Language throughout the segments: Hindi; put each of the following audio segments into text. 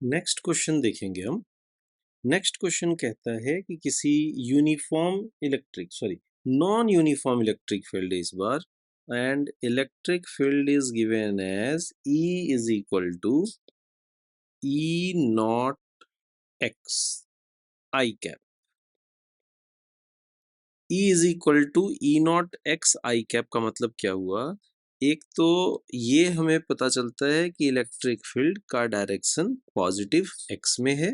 नेक्स्ट क्वेश्चन देखेंगे हम। नेक्स्ट क्वेश्चन कहता है कि किसी uniform electric sorry non uniform electric field इस बार and electric field is given as E is equal to E not x i cap. E is equal to E not x i cap का मतलब क्या हुआ? एक तो ये हमें पता चलता है कि इलेक्ट्रिक फील्ड का डायरेक्शन पॉजिटिव एक्स में है,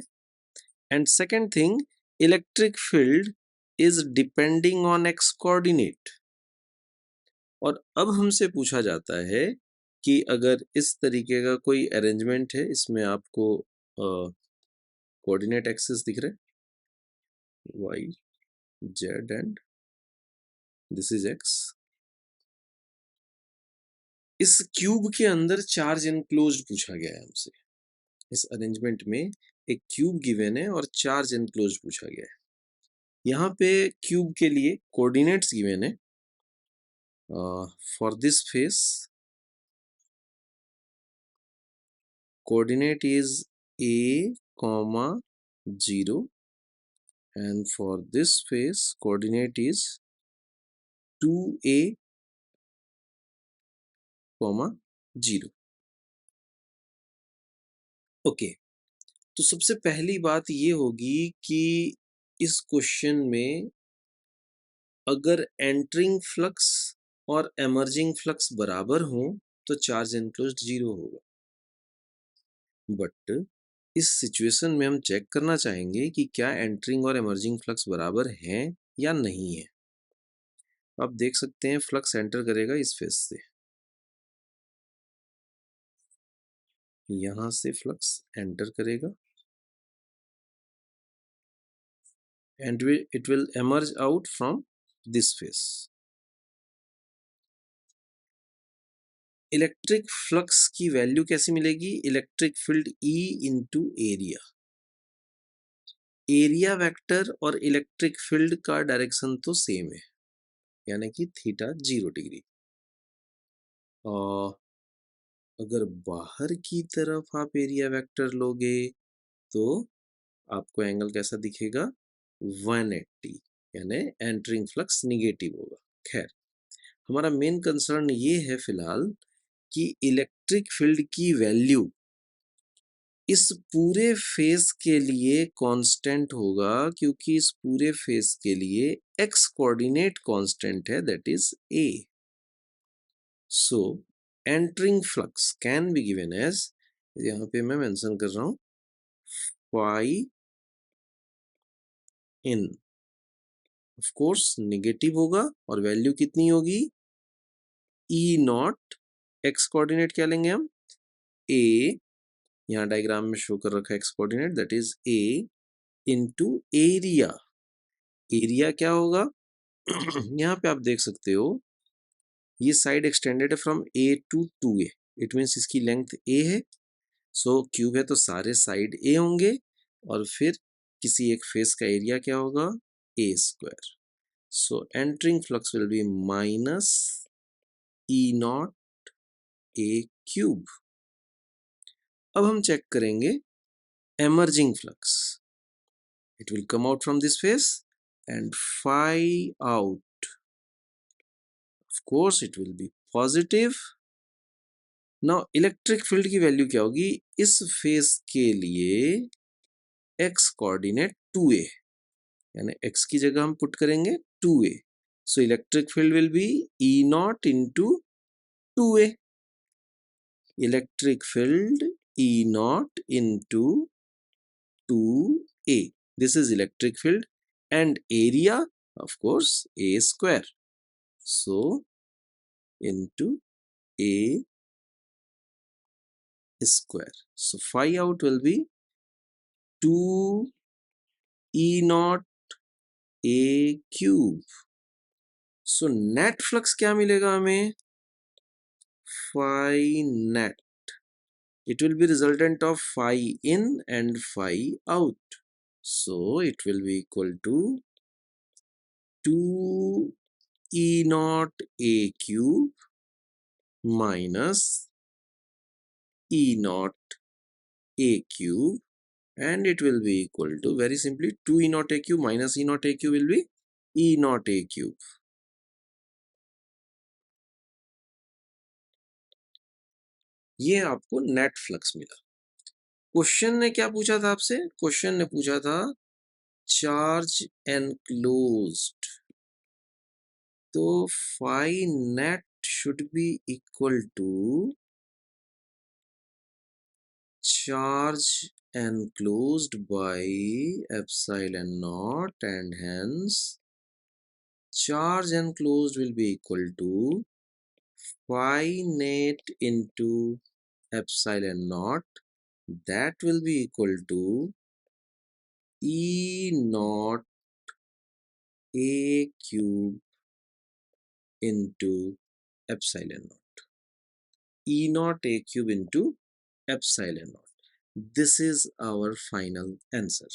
and second thing, electric field is depending on x coordinate। और अब हमसे पूछा जाता है कि अगर इस तरीके का कोई अरेंजमेंट है, इसमें आपको कोऑर्डिनेट एक्सिस दिख रहे, y z and this is x। इस क्यूब के अंदर चार्ज एनक्लोज्ड पूछा गया है हमसे। इस अरेंजमेंट में एक क्यूब गिवन है और चार्ज एनक्लोज्ड पूछा गया है। यहाँ पे क्यूब के लिए कोऑर्डिनेट्स गिवन है। For this face, coordinate is a comma 0, and for this face coordinate is 2a comma 0। Okay, तो सबसे पहली बात ये होगी कि इस क्वेश्चन में अगर एंटरिंग फ्लक्स और एमर्जिंग फ्लक्स बराबर हो तो चार्ज एनक्लोज्ड 0 होगा। बट इस सिचुएशन में हम चेक करना चाहेंगे कि क्या एंटरिंग और एमर्जिंग फ्लक्स बराबर हैं या नहीं है। आप देख सकते हैं फ्लक्स एंटर करेगा इस फेस से, यहां से फ्लक्स एंटर करेगा and it will emerge out from this face. Electric flux की वैल्यू कैसी मिलेगी? Electric field E into area. Area vector और इलेक्ट्रिक फील्ड का डायरेक्शन तो सेम है, यानी कि थीटा 0 डिग्री। और अगर बाहर की तरफ आप एरिया वेक्टर लोगे तो आपको एंगल कैसा दिखेगा? 180, यानी एंटरिंग फ्लक्स निगेटिव होगा। खैर, हमारा मेन कंसर्न ये है फिलहाल कि इलेक्ट्रिक फील्ड की वैल्यू इस पूरे फेस के लिए कांस्टेंट होगा, क्योंकि इस पूरे फेस के लिए एक्स कोऑर्डिनेट कांस्टेंट है, that is a। So entering flux can be given as, यहाँ पे मैं मेंशन कर रहा हूं, phi in. Of course negative होगा और वैल्यू कितनी होगी? E नॉट एक्स कोऑर्डिनेट क्या लेंगे हम? a, यहाँ डायग्राम में शो कर रखा है x coordinate, that is a into area. Area क्या होगा? यहाँ पे आप देख सकते हो ये साइड एक्सटेंडेड है from a to 2a, it means इसकी लेंथ a है। सो क्यूब है तो सारे साइड a होंगे और फिर किसी एक फेस का एरिया क्या होगा? a square. So entering flux will be minus E not a cube. अब हम चेक करेंगे emerging flux. It will come out from this face and phi out. Of course, it will be positive. Now, electric field की वैल्यू क्या होगी? इस फेस के लिए x कोऑर्डिनेट 2a, यानी x की जगह हम पुट करेंगे 2a. So, electric field will be E naught into 2a. Electric field E naught into 2a. This is electric field, and area, of course, a square. So into a square. So phi out will be 2 E naught a cube. So net flux क्या मिलेगा हमें? Phi net. It will be resultant of phi in and phi out. So it will be equal to 2 E naught a cube minus E naught a cube, and it will be equal to, very simply, 2 e naught a cube minus e naught a cube will be e naught a cube. ये आपको नेट फ्लक्स मिला। क्वेश्चन ने क्या पूछा था आपसे? क्वेश्चन ने पूछा था चार्ज एनक्लोज्ड, तो phi net should be equal to charge enclosed by epsilon naught, and hence charge enclosed will be equal to phi net into epsilon naught, that will be equal to e naught a cube into epsilon naught, e naught a cube into epsilon naught. This is our final answer.